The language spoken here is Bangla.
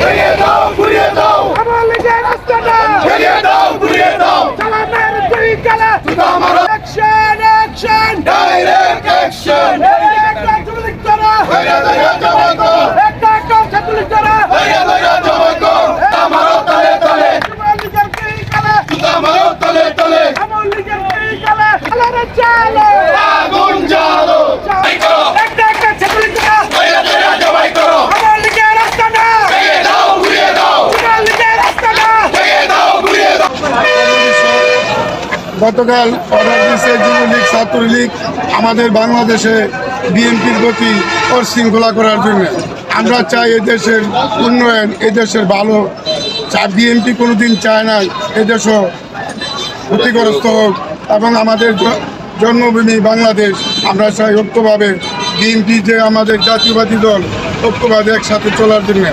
আওয়ামী লীগের রাস্তাটা চালানের তরিকালে অ্যাকশন অ্যাকশন ডাইরেক্ট অ্যাকশন একটা যুবলীগ তারা হইয়া দয়া জবাই কর একটা ছাত্রলীগ তারা হইয়া দয়া জবাই কর আমারও তলে তলে আওয়ামী লীগের তরিকালে আমারও তলে তলে আওয়ামী লীগের তরিকালে চালানের চালো আগুন জ্বালো জবাই করো একটা ছাত্রলীগ তারা হইয়া দয়া জবাই করো আওয়ামী লীগের রাস্তাটা ভেঙে দাও ঘুরিয়ে দাও আওয়ামী লীগের রাস্তাটা ভেঙে দাও ঘুরিয়ে দাও। গতকাল অর্ডার দিয়েছে যুবলীগ ছাত্রলীগ আমাদের বাংলাদেশে বিএনপির প্রতি শৃঙ্খলা করার জন্য। আমরা চাই এদেশের উন্নয়ন, এদেশের ভালো। বিএনপি কোনোদিন চায় না এদেশও ক্ষতিগ্রস্ত হোক এবং আমাদের জন্মভূমি বাংলাদেশ। আমরা চাই ঐক্যভাবে বিএনপি যে আমাদের জাতীয়বাদী দল ঐক্যভাবে একসাথে চলার জন্য।